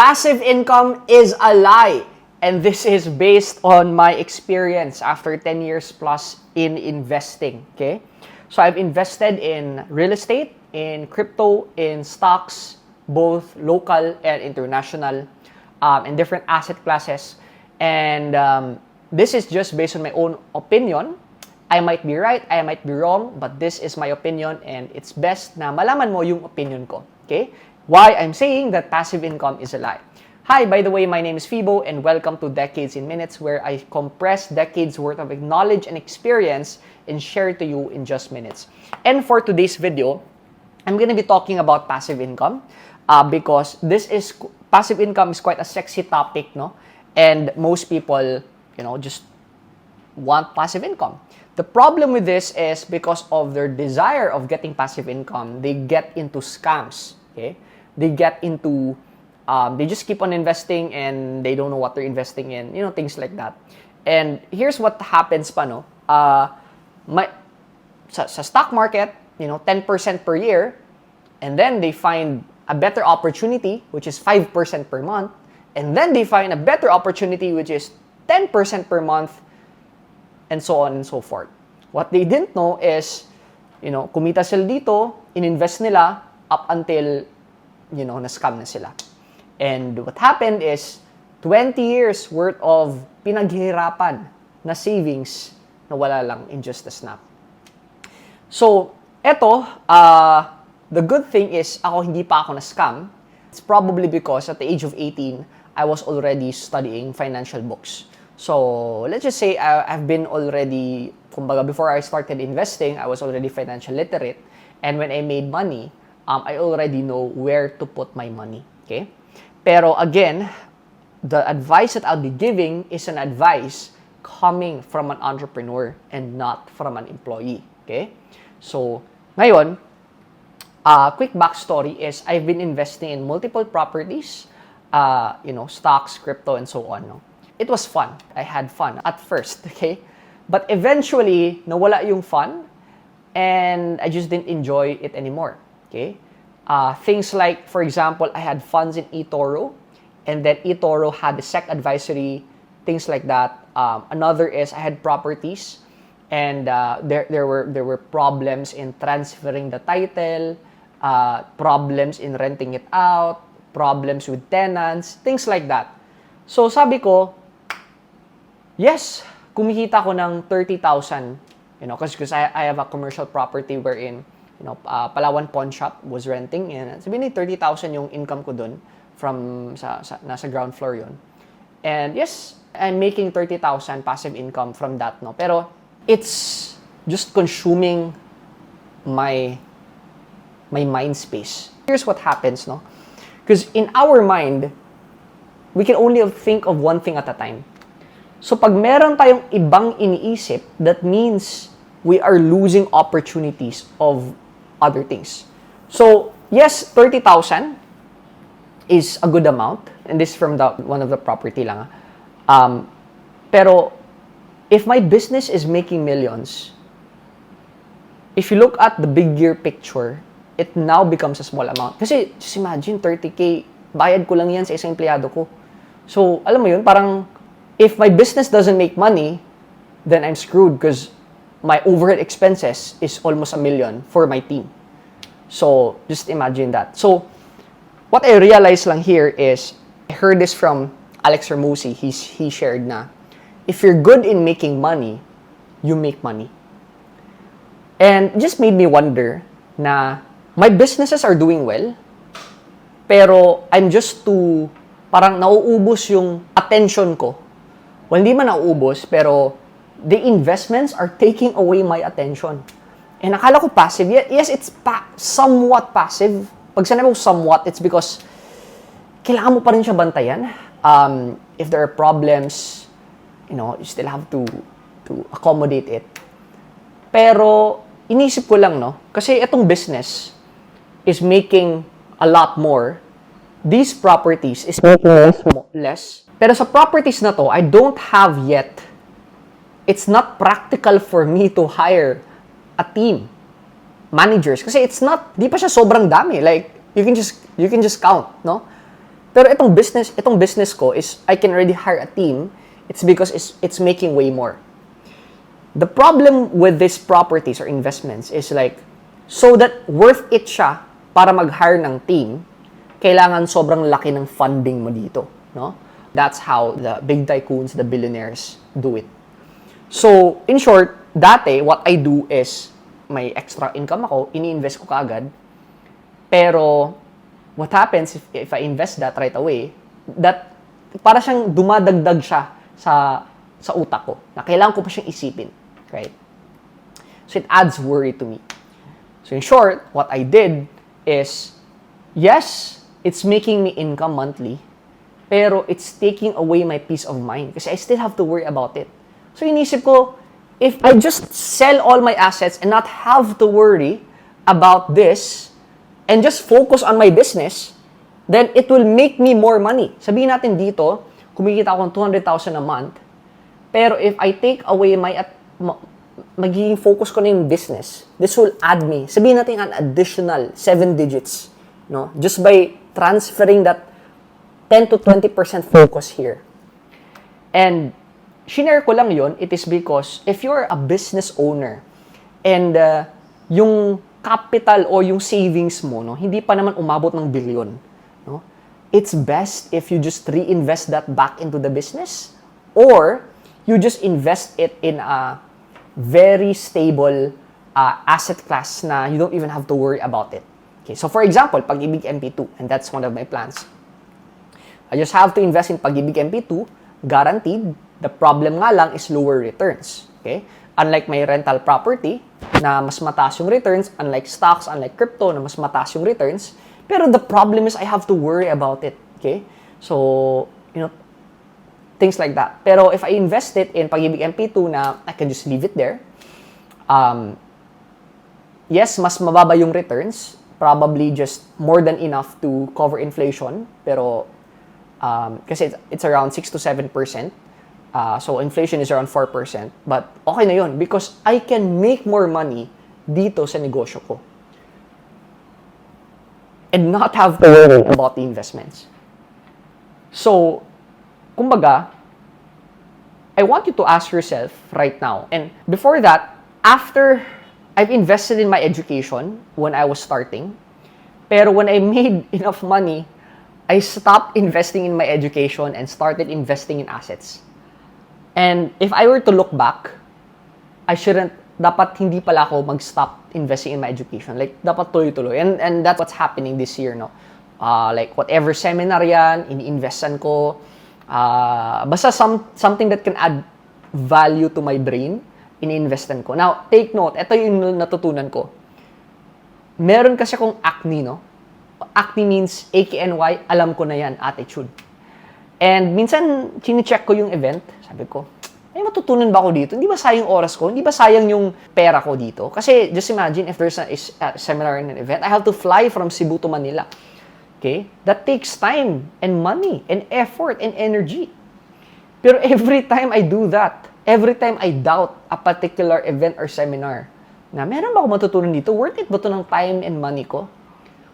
Passive income is a lie. And this is based on my experience after 10 years plus in investing, okay? So I've invested in real estate, in crypto, in stocks, both local and international, in different asset classes. And this is just based on my own opinion. I might be right, I might be wrong, but this is my opinion and it's best na malaman mo yung opinion ko, okay? Why I'm saying that passive income is a lie. Hi, by the way, my name is Fibo and welcome to Decades in Minutes, where I compress decades worth of knowledge and experience and share it to you in just minutes. And for today's video, I'm going to be talking about passive income because passive income is quite a sexy topic, no? And most people, just want passive income. The problem with this is because of their desire of getting passive income, they get into scams, okay? They get into they just keep on investing and they don't know what they're investing in, things like that. And here's what happens pa, no? Sa stock market, 10% per year, and then they find a better opportunity, which is 5% per month, and then they find a better opportunity, which is 10% per month, and so on and so forth. What they didn't know is, kumita sila dito, ininvest nila up until, na-scam na sila. And what happened is 20 years worth of pinaghihirapan na savings na wala lang in just a snap. So, eto, the good thing is ako hindi pa ako na-scam. It's probably because at the age of 18, I was already studying financial books. So, let's just say I've been already, kumbaga before I started investing, I was already financial literate. And when I made money, I already know where to put my money. Okay? Pero again, the advice that I'll be giving is an advice coming from an entrepreneur and not from an employee. Okay? So, ngayon, quick backstory is I've been investing in multiple properties, stocks, crypto, and so on. No? It was fun. I had fun at first, okay? But eventually, nawala yung fun and I just didn't enjoy it anymore, okay? Things like, for example, I had funds in eToro, and then eToro had the SEC advisory, things like that. Another is I had properties, and there were problems in transferring the title, problems in renting it out, problems with tenants, things like that. So sabi ko, yes, kumikita ko ng 30,000, because I have a commercial property wherein Palawan Pawn Shop was renting, and sabihin ni 30,000 yung income ko dun from nasa ground floor yon. And yes, I'm making 30,000 passive income from that, no. Pero it's just consuming my mind space. Here's what happens, no. Because in our mind, we can only think of one thing at a time. So pag meron tayong ibang iniisip, that means we are losing opportunities of other things. So, yes, 30,000 is a good amount. And this is from one of the property lang. Pero, if my business is making millions, if you look at the bigger picture, it now becomes a small amount. Kasi, just imagine, 30K, bayad ko lang yan sa isang empleyado ko. So, alam mo yun, parang, if my business doesn't make money, then I'm screwed because my overhead expenses is almost $1 million for my team. So, just imagine that. So, what I realized lang here is, I heard this from Alex Ramusi. He shared na, if you're good in making money, you make money. And it just made me wonder na, my businesses are doing well, pero I'm just parang nauubos yung attention ko. Well, hindi man nauubos, pero the investments are taking away my attention. And akala ko passive. Yes, it's somewhat passive. Pag sinabi ko somewhat, it's because kailangan mo pa rin siya bantayan. If there are problems, you still have to accommodate it. Pero, inisip ko lang, no? Kasi itong business is making a lot more. These properties is making less. Pero sa properties na to, I don't have yet. It's not practical for me to hire a team, managers, kasi it's not, di pa siya sobrang dami. Like, you can just count, no? Pero itong business ko is I can already hire a team. It's because it's making way more. The problem with these properties or investments is like, so that worth it siya para mag-hire ng team, kailangan sobrang laki ng funding mo dito, no? That's how the big tycoons, the billionaires do it. So, in short, dati, what I do is, may extra income ako, ini-invest ko kaagad. Pero, what happens if I invest that right away, that para siyang dumadagdag siya sa utak ko, na kailangan ko pa siyang isipin, right? So, it adds worry to me. So, in short, what I did is, yes, it's making me income monthly, pero it's taking away my peace of mind kasi I still have to worry about it. So, inisip ko, if I just sell all my assets and not have to worry about this and just focus on my business, then it will make me more money. Sabihin natin dito, kumikita ako ng 200,000 a month, pero if I take away magiging focus ko na yung business, this will add me, sabihin natin an additional 7 digits, no? Just by transferring that 10 to 20% focus here. And shinare ko lang yon, it is because if you're a business owner and yung capital o yung savings mo, no, hindi pa naman umabot ng billion, no? It's best if you just reinvest that back into the business or you just invest it in a very stable asset class na you don't even have to worry about it. Okay, so for example, Pag-ibig MP2, and that's one of my plans. I just have to invest in Pag-ibig MP2, guaranteed. The problem nga lang is lower returns. Okay? Unlike my rental property, na mas mataas yung returns, unlike stocks, unlike crypto, na mas mataas yung returns, pero the problem is I have to worry about it. Okay? So, things like that. Pero if I invest it in Pag-ibig MP2 na I can just leave it there, yes, mas mababa yung returns, probably just more than enough to cover inflation, pero kasi it's around 6 to 7%. So inflation is around 4%. But okay na yun because I can make more money dito sa negosyo ko. And not have to worry about the investments. So, kumbaga, I want you to ask yourself right now. And before that, after I've invested in my education when I was starting, pero when I made enough money, I stopped investing in my education and started investing in assets. And if I were to look back, dapat hindi pala ako mag-stop investing in my education. Like, dapat tuloy-tuloy. And that's what's happening this year, no? Like, whatever seminar yan, ini-investan ko. Basta something that can add value to my brain, ini-investan ko. Now, take note, ito yung natutunan ko. Meron kasi akong acne, no? Acne means AKNY, alam ko na yan, attitude. And minsan, chine-check ko yung event, sabi ko, may matutunan ba ako dito? Hindi ba sayang oras ko? Hindi ba sayang yung pera ko dito? Kasi just imagine if there's a seminar and an event, I have to fly from Cebu to Manila. Okay? That takes time and money and effort and energy. Pero every time I do that, every time I doubt a particular event or seminar, na meron ba ako matutunan dito? Worth it ba ito ng time and money ko?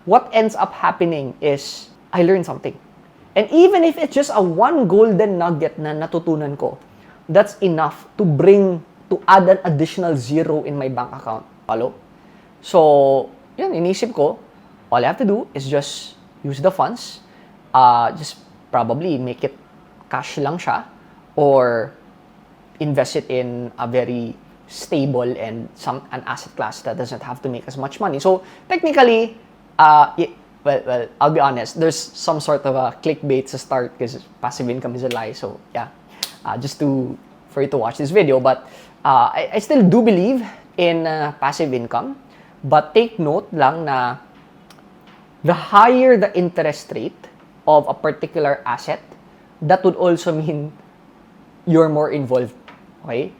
What ends up happening is I learn something. And even if it's just a one golden nugget na natutunan ko, that's enough to add an additional zero in my bank account. Follow? So, yun, inisip ko, all I have to do is just use the funds, just probably make it cash lang siya, or invest it in a very stable and an asset class that doesn't have to make as much money. So, technically, well, I'll be honest, there's some sort of a clickbait to start because passive income is a lie. So, yeah, just for you to watch this video. But I still do believe in passive income. But take note lang na the higher the interest rate of a particular asset, that would also mean you're more involved. Okay?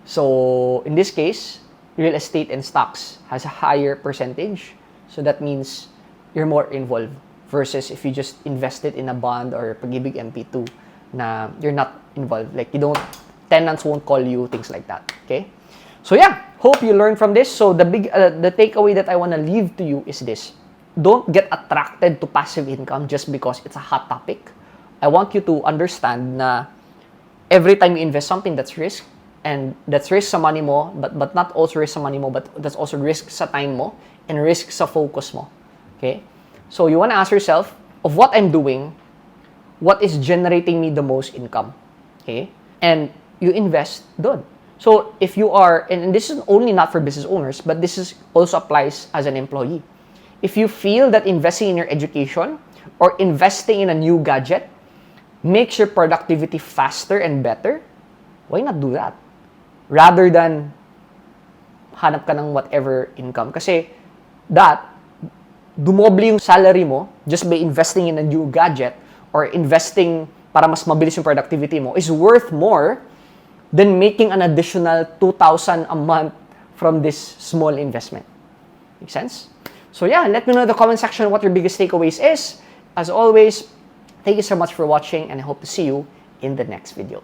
So, in this case, real estate and stocks has a higher percentage. So, that means you're more involved versus if you just invest it in a bond or Pag-ibig MP2 na you're not involved. Like, tenants won't call you, things like that. Okay? So, yeah. Hope you learned from this. So, the takeaway that I want to leave to you is this. don't get attracted to passive income just because it's a hot topic. I want you to understand na every time you invest something, that's risk. And that's risk sa money mo, but not also risk sa money mo, but that's also risk sa time mo and risk sa focus mo. Okay? So you want to ask yourself, of what I'm doing, what is generating me the most income? Okay? And you invest doon. So if you are, and this is only not for business owners, but this is also applies as an employee. If you feel that investing in your education or investing in a new gadget makes your productivity faster and better, why not do that? Rather than hanap ka ng whatever income. Kasi that, dumoble yung salary mo just by investing in a new gadget or investing para mas mabilis yung productivity mo is worth more than making an additional 2,000 a month from this small investment. Make sense? So yeah, let me know in the comment section what your biggest takeaways is. As always, thank you so much for watching and I hope to see you in the next video.